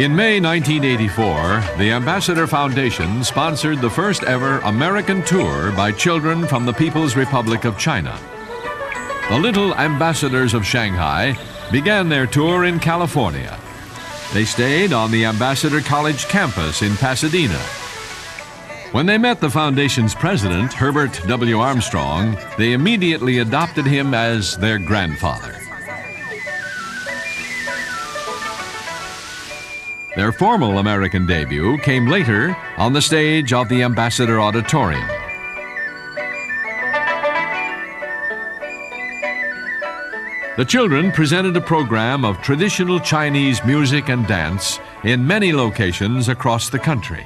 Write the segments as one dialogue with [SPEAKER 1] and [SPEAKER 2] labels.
[SPEAKER 1] In May 1984, the Ambassador Foundation sponsored the first ever American tour by children from the People's Republic of China. The Little Ambassadors of Shanghai began their tour in California. They stayed on the Ambassador College campus in Pasadena. When they met the foundation's president, Herbert W. Armstrong, they immediately adopted him as their grandfather. Their formal American debut came later on the stage of the Ambassador Auditorium. The children presented a program of traditional Chinese music and dance in many locations across the country.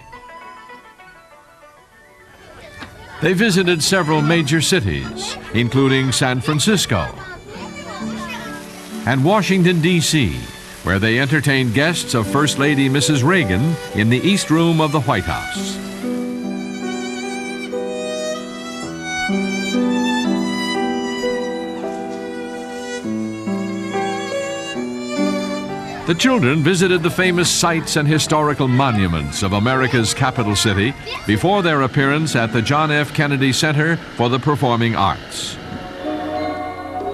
[SPEAKER 1] They visited several major cities, including San Francisco and Washington, D.C., where they entertained guests of First Lady Mrs. Reagan in the East Room of the White House. The children visited the famous sites and historical monuments of America's capital city before their appearance at the John F. Kennedy Center for the Performing Arts.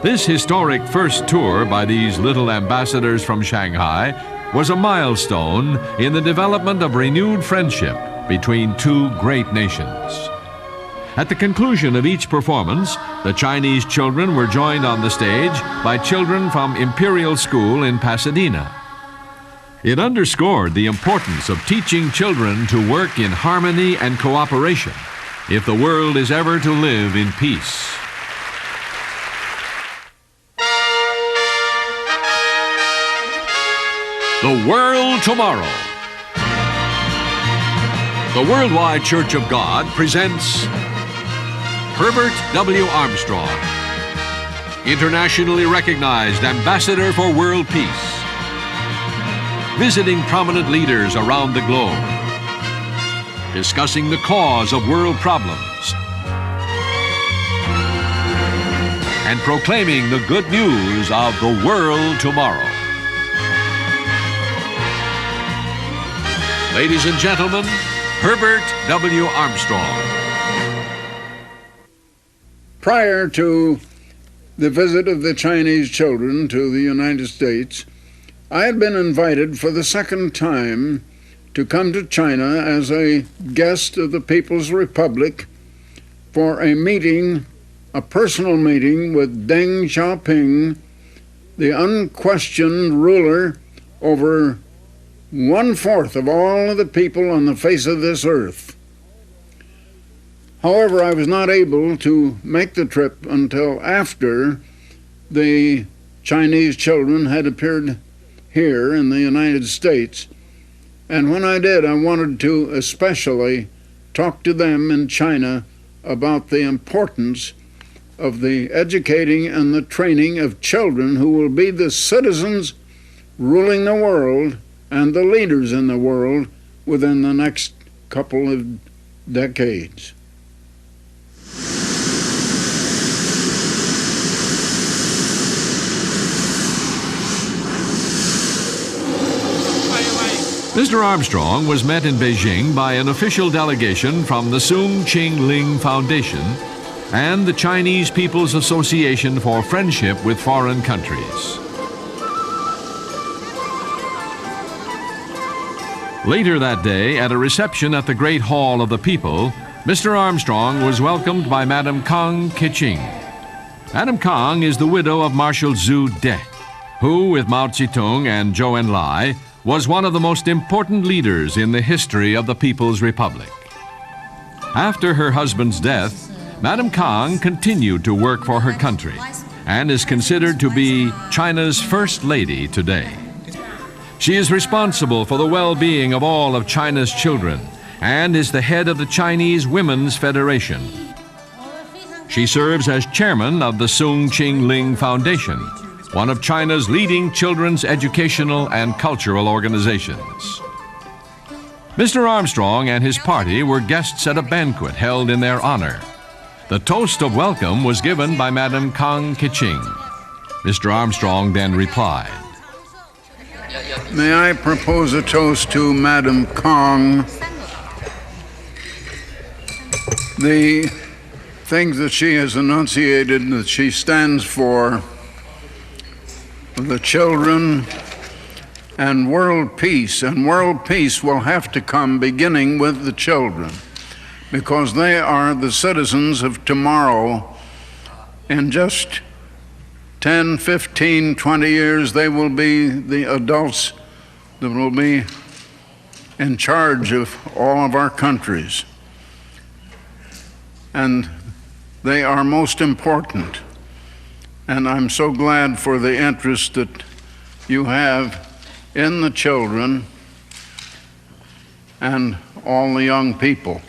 [SPEAKER 1] This historic first tour by these little ambassadors from Shanghai was a milestone in the development of renewed friendship between two great nations. At the conclusion of each performance, the Chinese children were joined on the stage by children from Imperial School in Pasadena. It underscored the importance of teaching children to work in harmony and cooperation if the world is ever to live in peace. The World Tomorrow. The Worldwide Church of God presents Herbert W. Armstrong, internationally recognized Ambassador for World Peace, visiting prominent leaders around the globe, discussing the cause of world problems, and proclaiming the good news of the world tomorrow. Ladies and gentlemen, Herbert W. Armstrong.
[SPEAKER 2] Prior to the visit of the Chinese children to the United States, I had been invited for the second time to come to China as a guest of the People's Republic for a meeting, a personal meeting with Deng Xiaoping, the unquestioned ruler over 1/4 of all of the people on the face of this earth. However, I was not able to make the trip until after the Chinese children had appeared here in the United States. And when I did, I wanted to especially talk to them in China about the importance of the educating and the training of children who will be the citizens ruling the world and the leaders in the world within the next couple of decades.
[SPEAKER 1] Mr. Armstrong was met in Beijing by an official delegation from the Soong Ching Ling Foundation and the Chinese People's Association for Friendship with Foreign Countries. Later that day, at a reception at the Great Hall of the People, Mr. Armstrong was welcomed by Madame Kang Keching. Madame Kang is the widow of Marshal Zhu De, who, with Mao Zedong and Zhou Enlai, was one of the most important leaders in the history of the People's Republic. After her husband's death, Madame Kang continued to work for her country and is considered to be China's first lady today. She is responsible for the well-being of all of China's children and is the head of the Chinese Women's Federation. She serves as chairman of the Soong Ching Ling Foundation, one of China's leading children's educational and cultural organizations. Mr. Armstrong and his party were guests at a banquet held in their honor. The toast of welcome was given by Madame Kang Keching. Mr. Armstrong then replied,
[SPEAKER 2] May I propose a toast to Madam Kong? The things that she has enunciated, that she stands for, the children and world peace. And world peace will have to come beginning with the children, because they are the citizens of tomorrow. In just 10, 15, 20 years, they will be the adults that will be in charge of all of our countries. And they are most important. And I'm so glad for the interest that you have in the children and all the young people.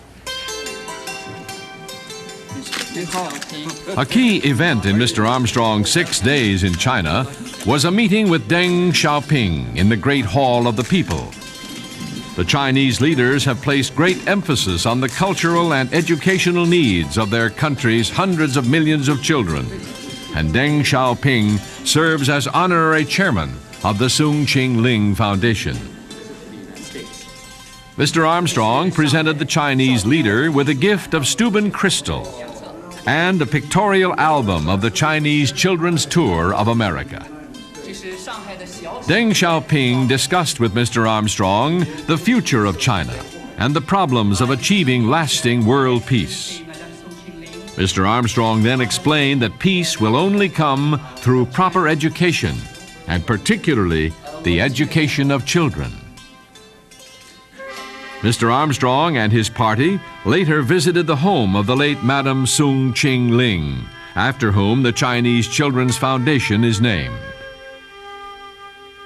[SPEAKER 1] A key event in Mr. Armstrong's 6 days in China was a meeting with Deng Xiaoping in the Great Hall of the People. The Chinese leaders have placed great emphasis on the cultural and educational needs of their country's hundreds of millions of children, and Deng Xiaoping serves as honorary chairman of the Soong Ching Ling Foundation. Mr. Armstrong presented the Chinese leader with a gift of Steuben crystal and a pictorial album of the Chinese Children's Tour of America. Deng Xiaoping discussed with Mr. Armstrong the future of China and the problems of achieving lasting world peace. Mr. Armstrong then explained that peace will only come through proper education, and particularly the education of children. Mr. Armstrong and his party later visited the home of the late Madam Soong Ching Ling, after whom the Chinese Children's Foundation is named.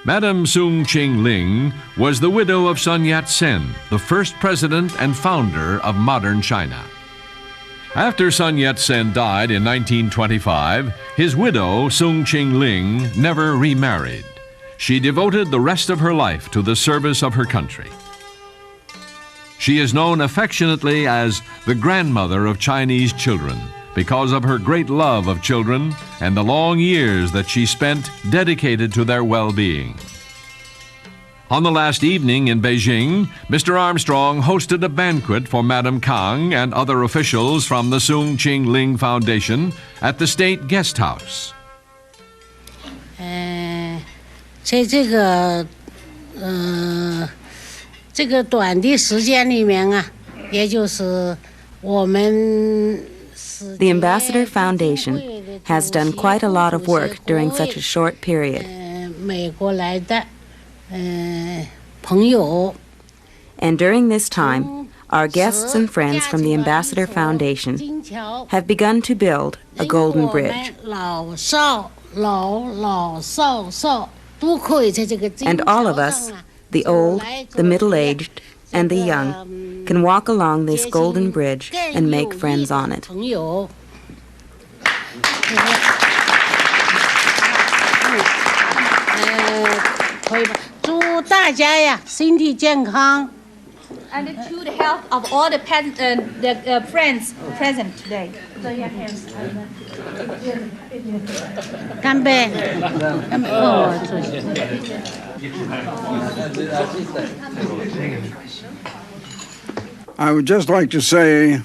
[SPEAKER 1] Madam Soong Ching Ling was the widow of Sun Yat-sen, the first president and founder of modern China. After Sun Yat-sen died in 1925, his widow, Soong Ching Ling, never remarried. She devoted the rest of her life to the service of her country. She is known affectionately as the grandmother of Chinese children because of her great love of children and the long years that she spent dedicated to their well-being. On the last evening in Beijing, Mr. Armstrong hosted a banquet for Madam Kang and other officials from the Soong Ching Ling Foundation at the State Guest House.
[SPEAKER 3] 在这个短的时间里面啊，也就是我们
[SPEAKER 4] The Ambassador Foundation has done quite a lot of work during such a short period.
[SPEAKER 3] 美国来的朋友
[SPEAKER 4] And during this time, our guests and friends from the Ambassador Foundation have begun to build a golden bridge.
[SPEAKER 3] 老少少都可以在这个
[SPEAKER 4] And all of us, the old, the middle-aged, and the young, can walk along this golden bridge and make friends on it.
[SPEAKER 3] 朋友 可以吧？祝大家呀身体健康。
[SPEAKER 5] And to the health of all the friends present today.
[SPEAKER 3] 干杯！哦，坐下。
[SPEAKER 2] I would just like to say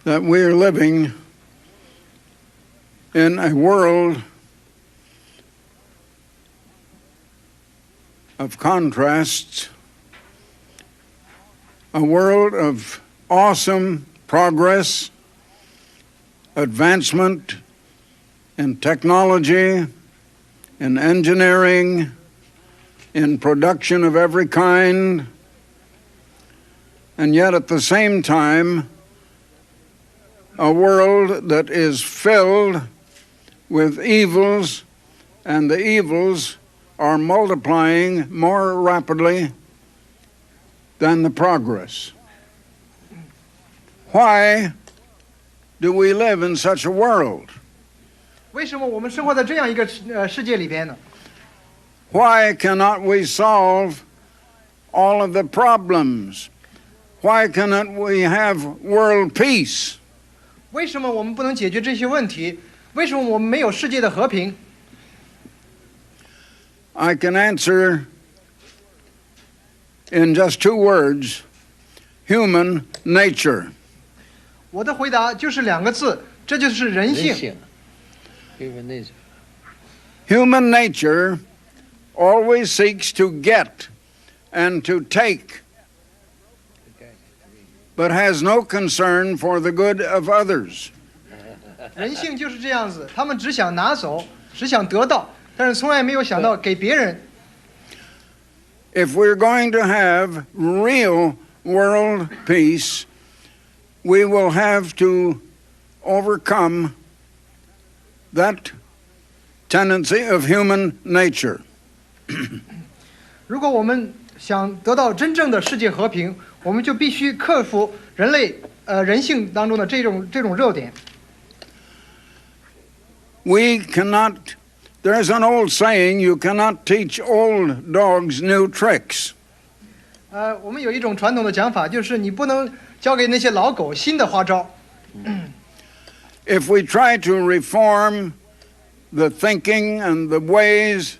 [SPEAKER 2] that we are living in a world of contrasts, a world of awesome progress, advancement in technology, in engineering, in production of every kind, and yet at the same time, a world that is filled with evils, and the evils are multiplying more rapidly than the progress. Why do we live in such a world?
[SPEAKER 6] 为什么我们生活在这样一个世界里边呢？
[SPEAKER 2] Why cannot we solve all of the problems? Why cannot we have world peace?
[SPEAKER 6] 为什么我们不能解决这些问题？为什么我们没有世界的和平？
[SPEAKER 2] I can answer in just 2 words: human nature.
[SPEAKER 6] 我的回答就是2个字，这就是人性。
[SPEAKER 2] Human nature always seeks to get and to take, but has no concern for the good of others.
[SPEAKER 6] 人性就是这样子，他们只想拿走，只想得到，但是从来没有想到给别人。
[SPEAKER 2] If we're going to have real world peace, we will have to overcome that tendency of human nature.
[SPEAKER 6] 如果我们想得到真正的世界和平，我们就必须克服人性当中的这种弱点。
[SPEAKER 2] We cannot, there's an old saying, you cannot teach old dogs new tricks.
[SPEAKER 6] 我们有一种传统的讲法，就是你不能教给那些老狗新的花招。
[SPEAKER 2] If we try to reform the thinking and the ways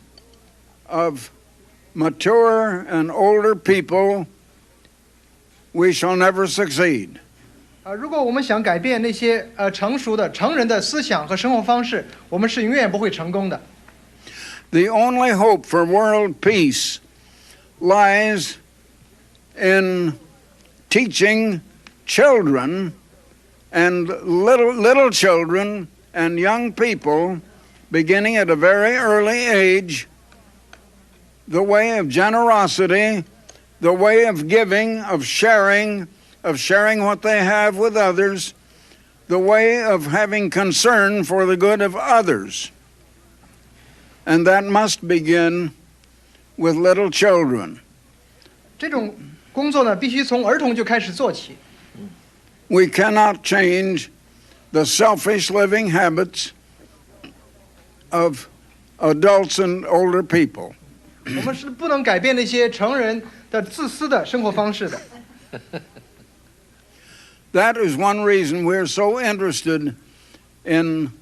[SPEAKER 2] of mature and older people, we shall never succeed.
[SPEAKER 6] 如果我们想改变那些成熟的成人的思想和生活方式，我们是永远不会成功的。
[SPEAKER 2] The only hope for world peace lies in teaching children and little children and young people, beginning at a very early age, the way of generosity, the way of giving, of sharing what they have with others, the way of having concern for the good of others. And that must begin with little children.
[SPEAKER 6] 这种工作呢，必须从儿童就开始做起。
[SPEAKER 2] We cannot change the selfish living habits of adults and older people.
[SPEAKER 6] 我们是不能改变那些成人的自私的生活方式的。
[SPEAKER 2] That is one reason we're so interested in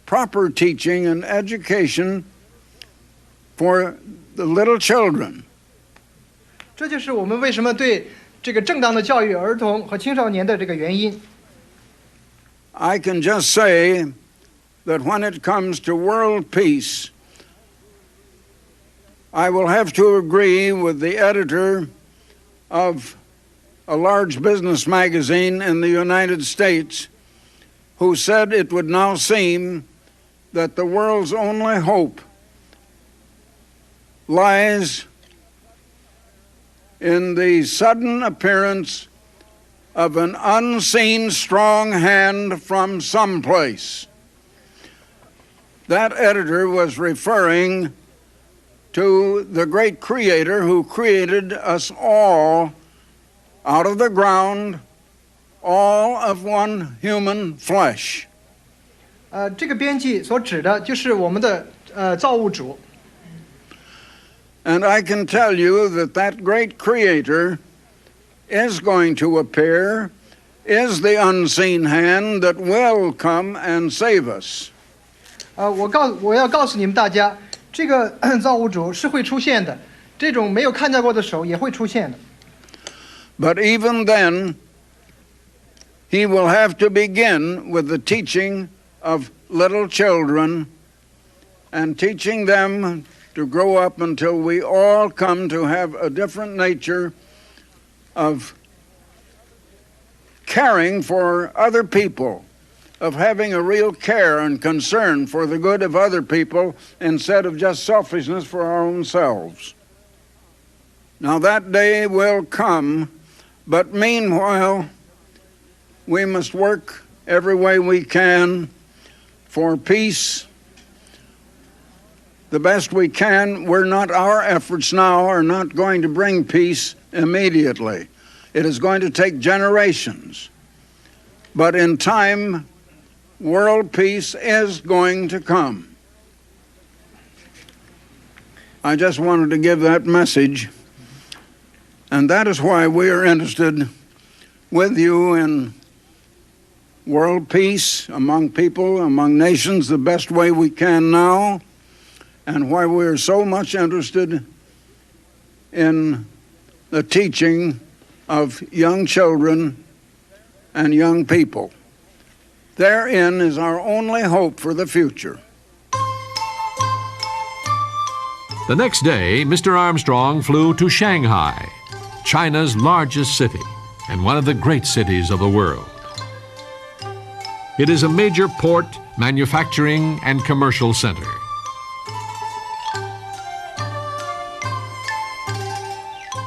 [SPEAKER 2] proper teaching and education for the little children.
[SPEAKER 6] 这就是我们为什么对这个正当的教育儿童和青少年的这个原因。
[SPEAKER 2] I can just say that when it comes to world peace, I will have to agree with the editor of a large business magazine in the United States, who said it would now seem that the world's only hope lies in the sudden appearance of an unseen strong hand from someplace. That editor was referring to the great Creator who created us all out of the ground, all of one human flesh.
[SPEAKER 6] 这个编辑所指的就是我们的造物主。
[SPEAKER 2] And I can tell you that that great Creator is going to appear, is the unseen hand that will come and save us.
[SPEAKER 6] 我要告诉你们大家，这个造物主是会出现的，这种没有看见过的手也会出现的。
[SPEAKER 2] But even then, he will have to begin with the teaching of little children and teaching them to grow up until we all come to have a different nature of caring for other people, of having a real care and concern for the good of other people instead of just selfishness for our own selves. Now that day will come, but meanwhile, we must work every way we can for peace the best we can. Our efforts now are not going to bring peace immediately. It is going to take generations. But in time, world peace is going to come. I just wanted to give that message. And that is why we are interested with you in world peace among people, among nations, the best way we can now. and why we're so much interested in the teaching of young children and young people. Therein is our only hope for the future.
[SPEAKER 1] The next day, Mr. Armstrong flew to Shanghai, China's largest city and one of the great cities of the world. It is a major port, manufacturing, and commercial center.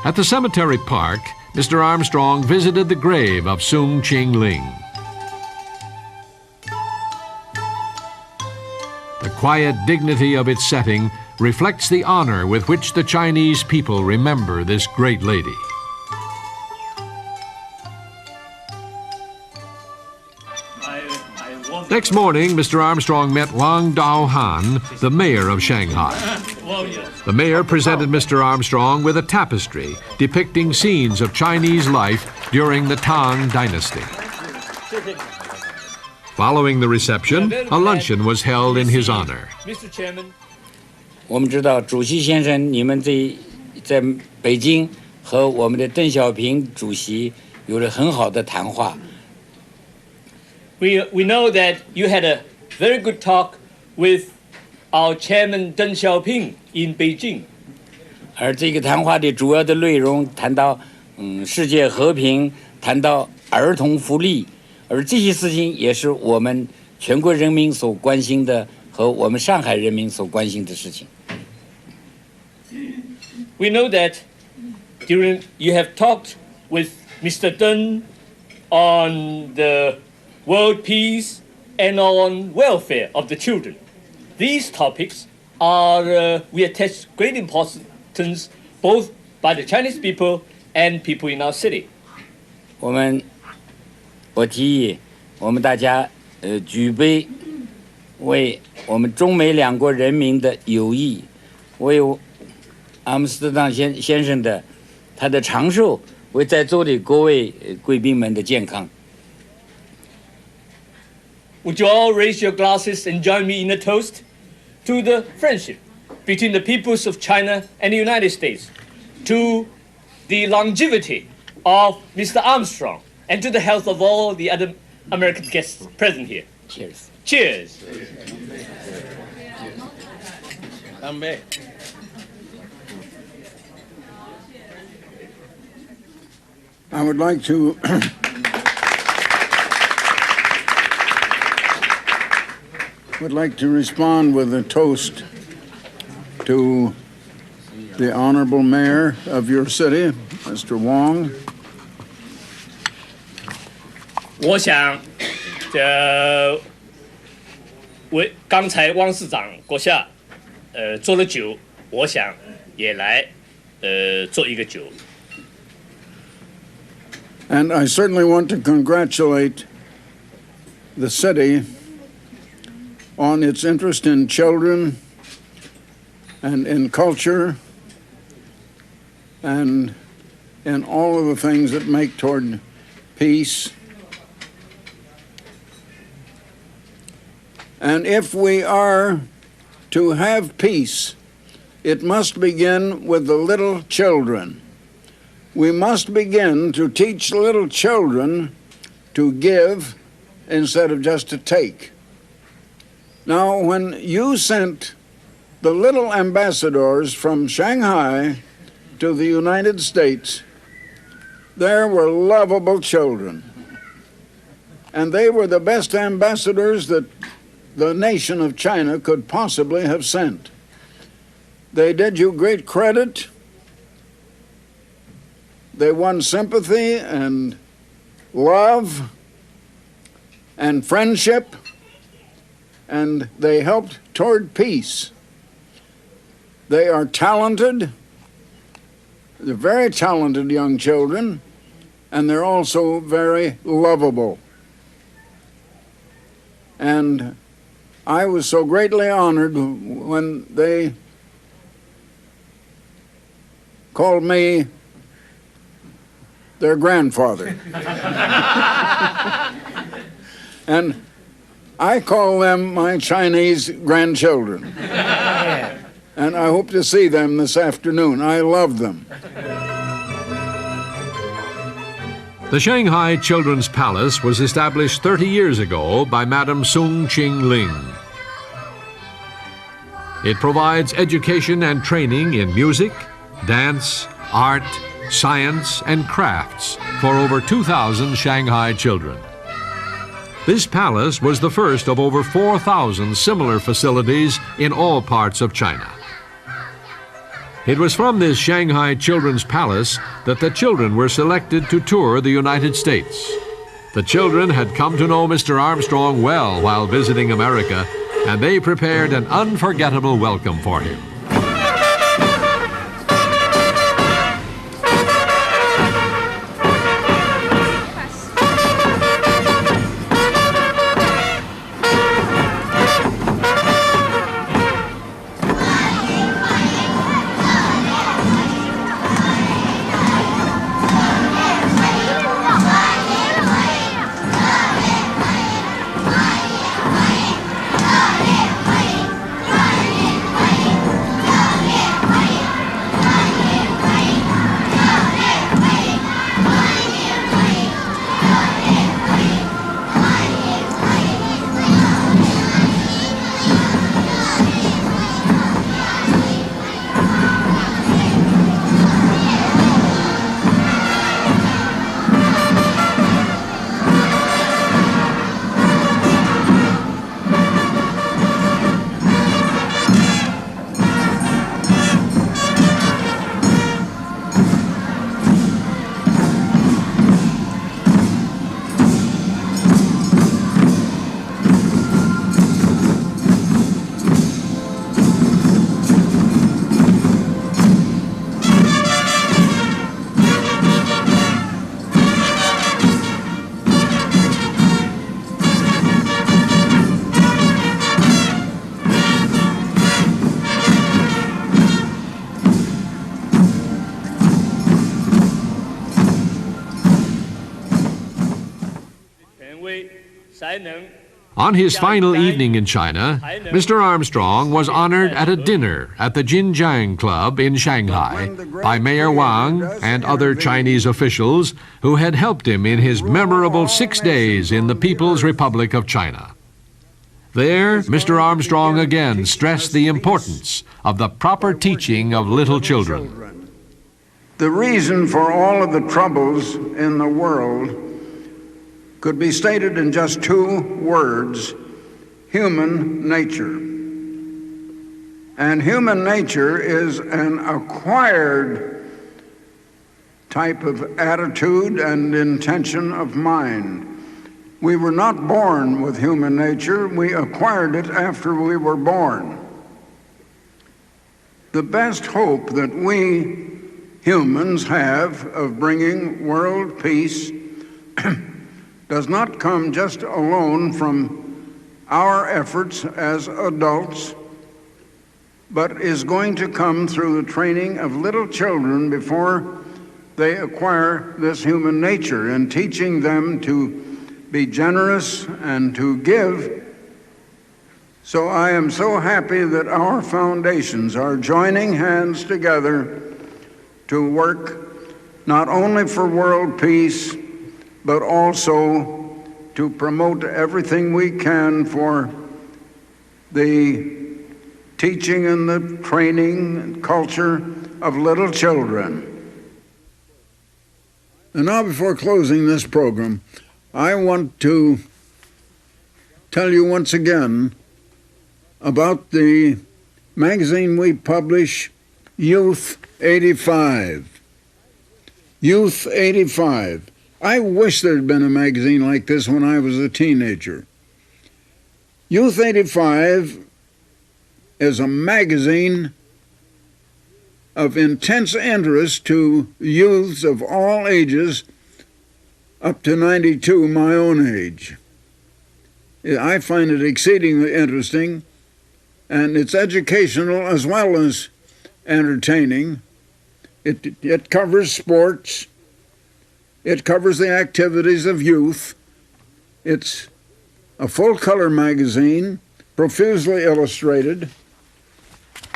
[SPEAKER 1] At the cemetery park, Mr. Armstrong visited the grave of Soong Ching Ling. The quiet dignity of its setting reflects the honor with which the Chinese people remember this great lady. Next morning, Mr. Armstrong met Wang Daohan, the mayor of Shanghai. The mayor presented Mr. Armstrong with a tapestry depicting scenes of Chinese life during the Tang Dynasty. Following the reception, a luncheon was held in his honor.
[SPEAKER 7] Mr. Chairman, 我们知道主席先生，你们在北京和我们的邓小平主席有了很好的谈话。
[SPEAKER 8] We know that you had a very good talk with our chairman Deng Xiaoping in Beijing.
[SPEAKER 7] 而这个谈话的主要的内容谈到世界和平，谈到儿童福利，而这些事情也是我们全国人民所关心的和我们上海人民所关心的事情。
[SPEAKER 8] We know that you have talked with Mr. Deng on the world peace and on welfare of the children. These topics we attach great importance both by the Chinese people and people in our city.
[SPEAKER 7] 我提议我们大家举杯，为我们中美两国人民的友谊，为阿姆斯特朗先生的他的长寿，为在座的各位贵宾们的健康。
[SPEAKER 8] Would you all raise your glasses and join me in a toast to the friendship between the peoples of China and the United States, to the longevity of Mr. Armstrong, and to the health of all the other American guests present here.
[SPEAKER 7] Cheers.
[SPEAKER 8] Cheers.
[SPEAKER 2] I would like to respond with a toast to the Honorable Mayor of your city, Mr. Wong.
[SPEAKER 8] 我想，刚才汪市长阁下，做了酒，我想也来，做一个酒。
[SPEAKER 2] And I certainly want to congratulate the city on its interest in children and in culture and in all of the things that make toward peace. And if we are to have peace, it must begin with the little children. We must begin to teach little children to give instead of just to take. Now, when you sent the little ambassadors from Shanghai to the United States, there were lovable children. And they were the best ambassadors that the nation of China could possibly have sent. They did you great credit. They won sympathy and love and friendship, and they helped toward peace. They are talented. They're very talented young children, and they're also very lovable. And I was so greatly honored when they called me their grandfather. And I call them my Chinese grandchildren. and I hope to see them this afternoon. I love them.
[SPEAKER 1] The Shanghai Children's Palace was established 30 years ago by Madam Sung Ching Ling. It provides education and training in music, dance, art, science, and crafts for over 2,000 Shanghai children. This palace was the first of over 4,000 similar facilities in all parts of China. It was from this Shanghai Children's Palace that the children were selected to tour the United States. The children had come to know Mr. Armstrong well while visiting America, and they prepared an unforgettable welcome for him. On his final evening in China, Mr. Armstrong was honored at a dinner at the Jinjiang Club in Shanghai by Mayor Wang and other Chinese officials who had helped him in his memorable 6 days in the People's Republic of China. There, Mr. Armstrong again stressed the importance of the proper teaching of little children.
[SPEAKER 2] The reason for all of the troubles in the world could be stated in just 2 words: human nature. And human nature is an acquired type of attitude and intention of mind. We were not born with human nature, we acquired it after we were born. The best hope that we humans have of bringing world peace does not come just alone from our efforts as adults, but is going to come through the training of little children before they acquire this human nature, and teaching them to be generous and to give. So I am so happy that our foundations are joining hands together to work not only for world peace, but also to promote everything we can for the teaching and the training and culture of little children. And now, before closing this program, I want to tell you once again about the magazine we publish, Youth 85. Youth 85. I wish there had been a magazine like this when I was a teenager. Youth 85 is a magazine of intense interest to youths of all ages up to 92, my own age. I find it exceedingly interesting, and it's educational as well as entertaining. It covers sports. It covers the activities of youth. It's a full-color magazine, profusely illustrated.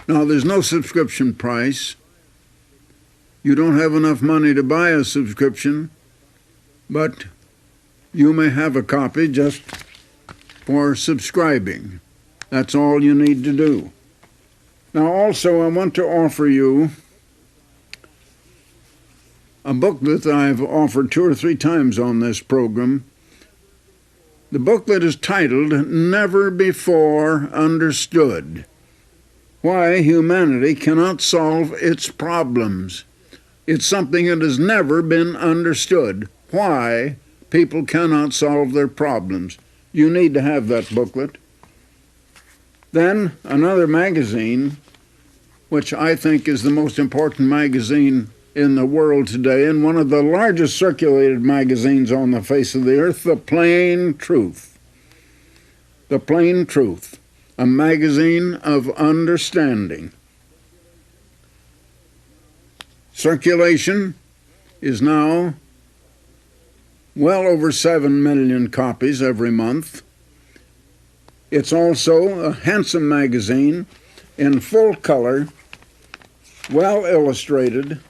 [SPEAKER 2] Now, there's no subscription price. You don't have enough money to buy a subscription, but you may have a copy just for subscribing. That's all you need to do. Now, also, I want to offer you a booklet that I've offered 2 or 3 times on this program. The booklet is titled Never Before Understood: Why Humanity Cannot Solve Its Problems. It's something that has never been understood, why people cannot solve their problems. You need to have that booklet. Then another magazine, which I think is the most important magazine in the world today, and one of the largest circulated magazines on the face of the earth, The Plain Truth. The Plain Truth, a magazine of understanding. Circulation is now well over 7 million copies every month. It's also a handsome magazine in full color, well illustrated,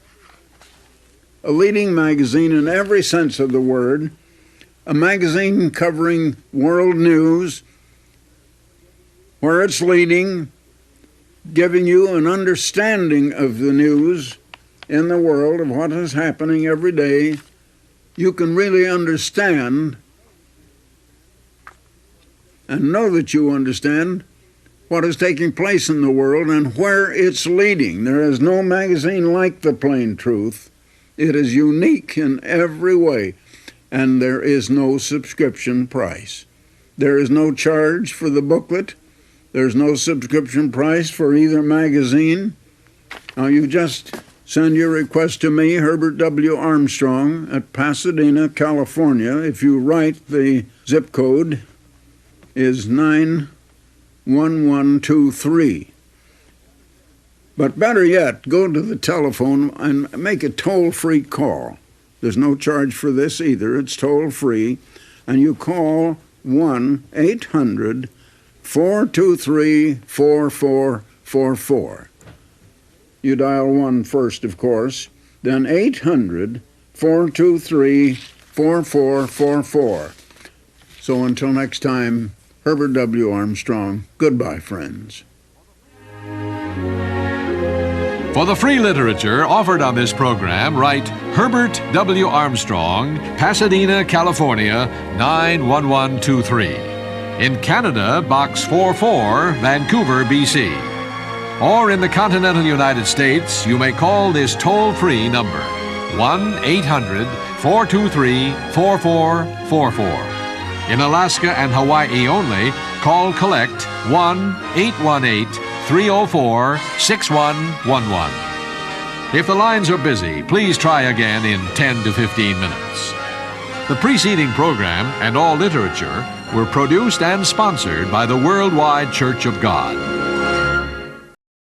[SPEAKER 2] a leading magazine in every sense of the word, a magazine covering world news, where it's leading, giving you an understanding of the news in the world, of what is happening every day. You can really understand and know that you understand what is taking place in the world and where it's leading. There is no magazine like The Plain Truth. It is unique in every way, and there is no subscription price. There is no charge for the booklet. There's no subscription price for either magazine. Now, you just send your request to me, Herbert W. Armstrong, at Pasadena, California. If you write, the zip code is 91123. But better yet, go to the telephone and make a toll-free call. There's no charge for this either. It's toll-free. And you call 1-800-423-4444. You dial 1 first, of course, then 800-423-4444. So until next time, Herbert W. Armstrong, goodbye, friends.
[SPEAKER 1] For the free literature offered on this program, write Herbert W. Armstrong, Pasadena, California, 91123. In Canada, Box 44, Vancouver, BC. Or in the continental United States, you may call this toll-free number, 1-800-423-4444. In Alaska and Hawaii only, call collect 1-818-304-6111. If the lines are busy, please try again in 10 to 15 minutes. The preceding program and all literature were produced and sponsored by the Worldwide Church of God.